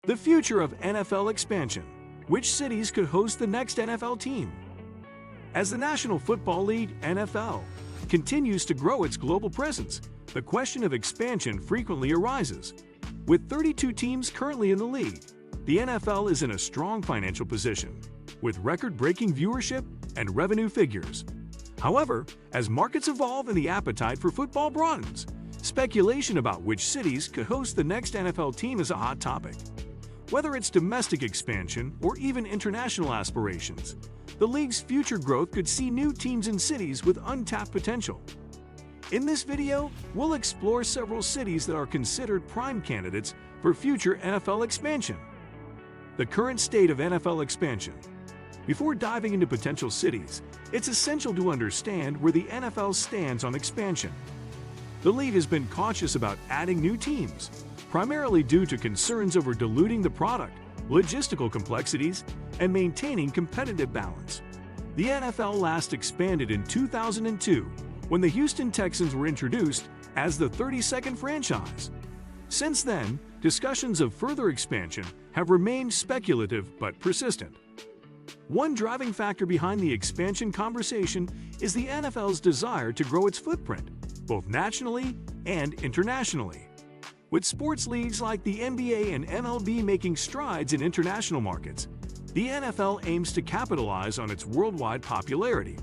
The future of NFL expansion. Which cities could host the next NFL team? As the National Football League (NFL) continues to grow its global presence, the question of expansion frequently arises. With 32 teams currently in the league, the NFL is in a strong financial position, with record-breaking viewership and revenue figures. However, as markets evolve and the appetite for football broadens, speculation about which cities could host the next NFL team is a hot topic. Whether it's domestic expansion or even international aspirations, the league's future growth could see new teams in cities with untapped potential. In this video, we'll explore several cities that are considered prime candidates for future NFL expansion. The current state of NFL expansion. Before diving into potential cities, it's essential to understand where the NFL stands on expansion. The league has been cautious about adding new teams, primarily due to concerns over diluting the product, logistical complexities, and maintaining competitive balance. The NFL last expanded in 2002 when the Houston Texans were introduced as the 32nd franchise. Since then, discussions of further expansion have remained speculative but persistent. One driving factor behind the expansion conversation is the NFL's desire to grow its footprint, both nationally and internationally. With sports leagues like the NBA and MLB making strides in international markets, the NFL aims to capitalize on its worldwide popularity.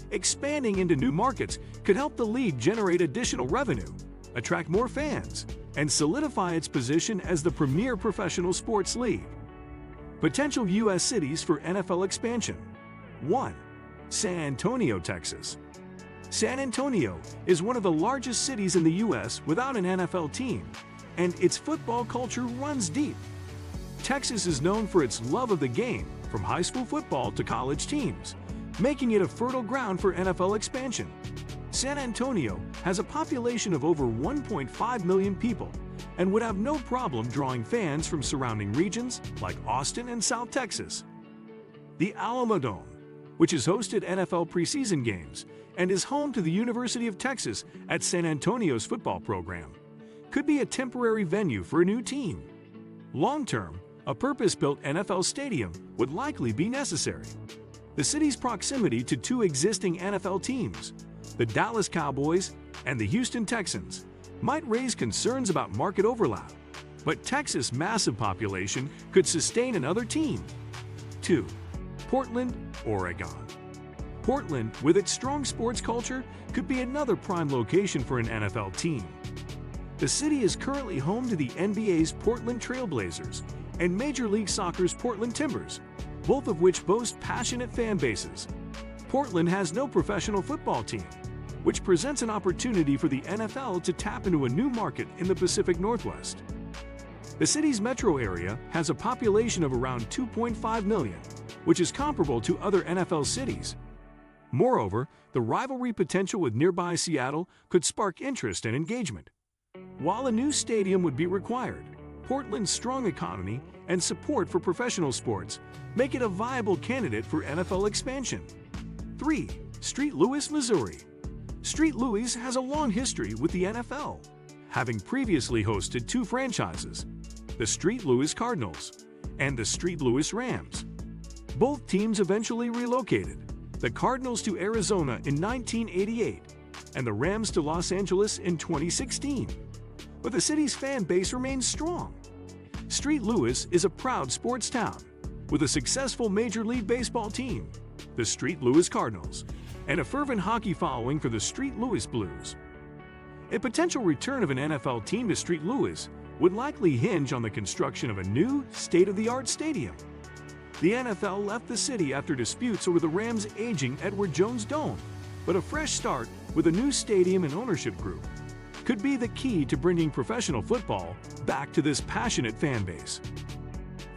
Expanding into new markets could help the league generate additional revenue, attract more fans, and solidify its position as the premier professional sports league. Potential U.S. cities for NFL expansion. 1. San Antonio, Texas. San Antonio is one of the largest cities in the U.S. without an NFL team, and its football culture runs deep. Texas is known for its love of the game, from high school football to college teams, making it a fertile ground for NFL expansion. San Antonio has a population of over 1.5 million people and would have no problem drawing fans from surrounding regions like Austin and South Texas. The Alamodome, which has hosted NFL preseason games and is home to the University of Texas at San Antonio's football program, could be a temporary venue for a new team. Long-term, a purpose-built NFL stadium would likely be necessary. The city's proximity to two existing NFL teams, the Dallas Cowboys and the Houston Texans, might raise concerns about market overlap, but Texas' massive population could sustain another team. 2. Portland, Oregon. Portland, with its strong sports culture, could be another prime location for an NFL team. The city is currently home to the NBA's Portland Trail Blazers and Major League Soccer's Portland Timbers, both of which boast passionate fan bases. Portland has no professional football team, which presents an opportunity for the NFL to tap into a new market in the Pacific Northwest. The city's metro area has a population of around 2.5 million, which is comparable to other NFL cities. Moreover, the rivalry potential with nearby Seattle could spark interest and engagement. While a new stadium would be required, Portland's strong economy and support for professional sports make it a viable candidate for NFL expansion. 3. St. Louis, Missouri. St. Louis has a long history with the NFL, having previously hosted two franchises, the St. Louis Cardinals and the St. Louis Rams. Both teams eventually relocated, the Cardinals to Arizona in 1988 and the Rams to Los Angeles in 2016. But the city's fan base remains strong. St. Louis is a proud sports town with a successful Major League Baseball team, the St. Louis Cardinals, and a fervent hockey following for the St. Louis Blues. A potential return of an NFL team to St. Louis would likely hinge on the construction of a new, state-of-the-art stadium. The NFL left the city after disputes over the Rams' aging Edward Jones Dome, but a fresh start with a new stadium and ownership group could be the key to bringing professional football back to this passionate fan base.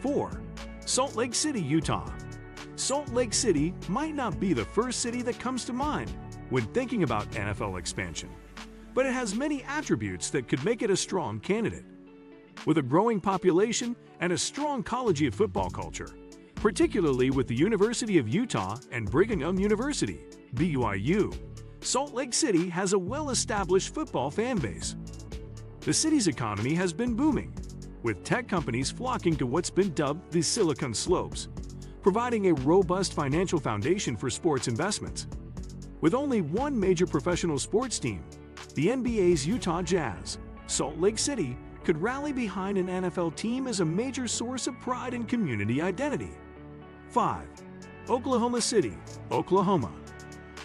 4. Salt Lake City, Utah. Salt Lake City might not be the first city that comes to mind when thinking about NFL expansion, but it has many attributes that could make it a strong candidate. With a growing population and a strong collegiate football culture, particularly with the University of Utah and Brigham Young University, BYU, Salt Lake City has a well-established football fan base. The city's economy has been booming, with tech companies flocking to what's been dubbed the Silicon Slopes, providing a robust financial foundation for sports investments. With only one major professional sports team, the NBA's Utah Jazz, Salt Lake City could rally behind an NFL team as a major source of pride and community identity. 5. Oklahoma City, Oklahoma.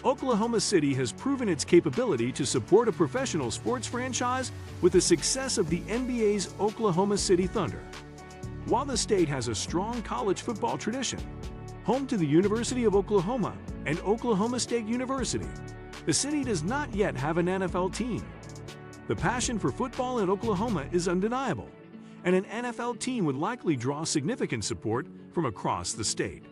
Oklahoma City has proven its capability to support a professional sports franchise with the success of the NBA's Oklahoma City Thunder. While the state has a strong college football tradition, home to the University of Oklahoma and Oklahoma State University, the city does not yet have an NFL team. The passion for football in Oklahoma is undeniable, and an NFL team would likely draw significant support from across the state.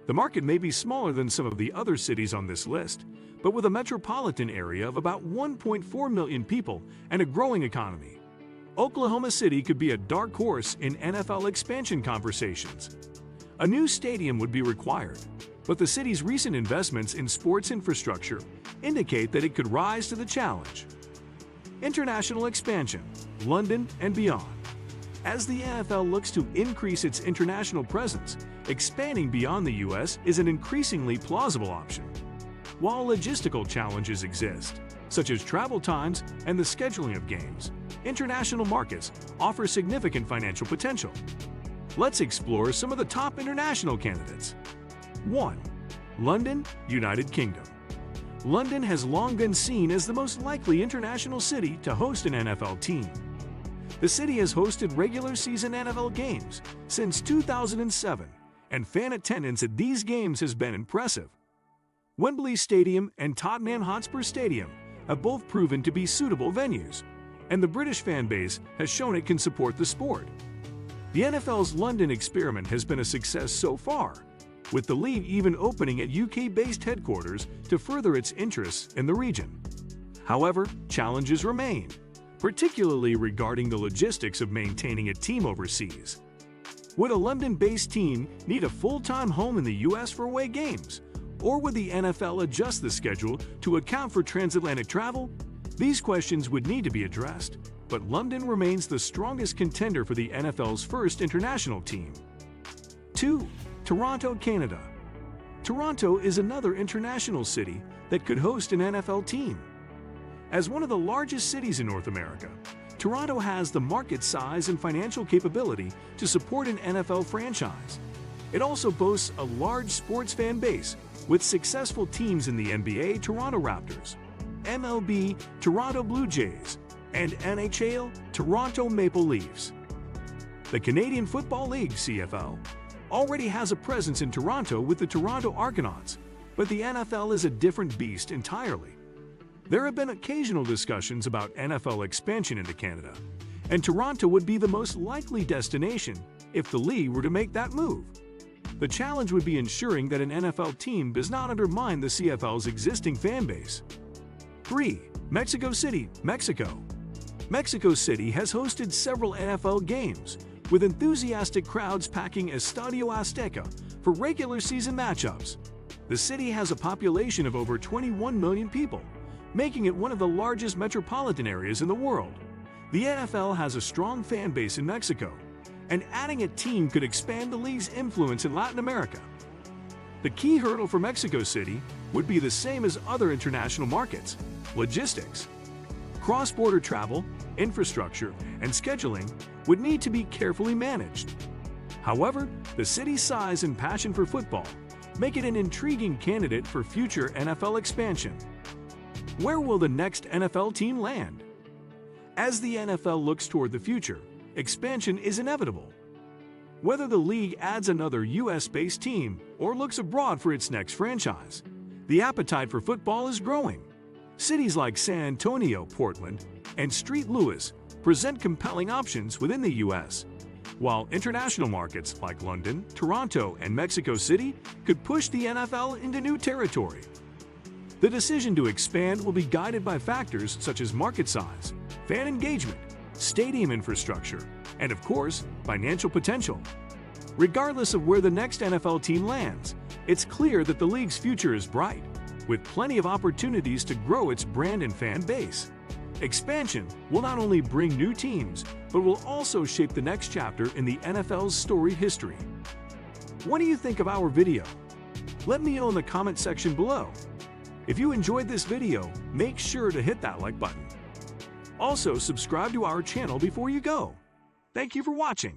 The market may be smaller than some of the other cities on this list, but with a metropolitan area of about 1.4 million people and a growing economy, Oklahoma City could be a dark horse in NFL expansion conversations. A new stadium would be required, but the city's recent investments in sports infrastructure indicate that it could rise to the challenge. International expansion, London and beyond. As the NFL looks to increase its international presence, expanding beyond the U.S. is an increasingly plausible option. While logistical challenges exist, such as travel times and the scheduling of games, international markets offer significant financial potential. Let's explore some of the top international candidates. 1. London, United Kingdom. London has long been seen as the most likely international city to host an NFL team. The city has hosted regular season NFL games since 2007, and fan attendance at these games has been impressive. Wembley Stadium and Tottenham Hotspur Stadium have both proven to be suitable venues, and the British fan base has shown it can support the sport. The NFL's London experiment has been a success so far, with the league even opening at UK-based headquarters to further its interests in the region. However, challenges remain, particularly regarding the logistics of maintaining a team overseas. Would a London-based team need a full-time home in the U.S. for away games? Or would the NFL adjust the schedule to account for transatlantic travel? These questions would need to be addressed, but London remains the strongest contender for the NFL's first international team. 2. Toronto, Canada. Toronto is another international city that could host an NFL team. As one of the largest cities in North America, Toronto has the market size and financial capability to support an NFL franchise. It also boasts a large sports fan base with successful teams in the NBA Toronto Raptors, MLB Toronto Blue Jays, and NHL Toronto Maple Leafs. The Canadian Football League, CFL, already has a presence in Toronto with the Toronto Argonauts, but the NFL is a different beast entirely. There have been occasional discussions about NFL expansion into Canada, and Toronto would be the most likely destination if the league were to make that move. The challenge would be ensuring that an NFL team does not undermine the CFL's existing fan base. 3. Mexico City, Mexico. Mexico City has hosted several NFL games, with enthusiastic crowds packing Estadio Azteca for regular season matchups. The city has a population of over 21 million people, making it one of the largest metropolitan areas in the world. The NFL has a strong fan base in Mexico, and adding a team could expand the league's influence in Latin America. The key hurdle for Mexico City would be the same as other international markets: logistics. Cross-border travel, infrastructure, and scheduling would need to be carefully managed. However, the city's size and passion for football make it an intriguing candidate for future NFL expansion. Where will the next NFL team land? As the NFL looks toward the future, expansion is inevitable. Whether the league adds another US-based team or looks abroad for its next franchise, the appetite for football is growing. Cities like San Antonio, Portland, and St. Louis present compelling options within the US, while international markets like London, Toronto, and Mexico City could push the NFL into new territory. The decision to expand will be guided by factors such as market size, fan engagement, stadium infrastructure, and of course, financial potential. Regardless of where the next NFL team lands, it's clear that the league's future is bright, with plenty of opportunities to grow its brand and fan base. Expansion will not only bring new teams, but will also shape the next chapter in the NFL's storied history. What do you think of our video? Let me know in the comment section below. If you enjoyed this video, make sure to hit that like button. Also, subscribe to our channel before you go. Thank you for watching.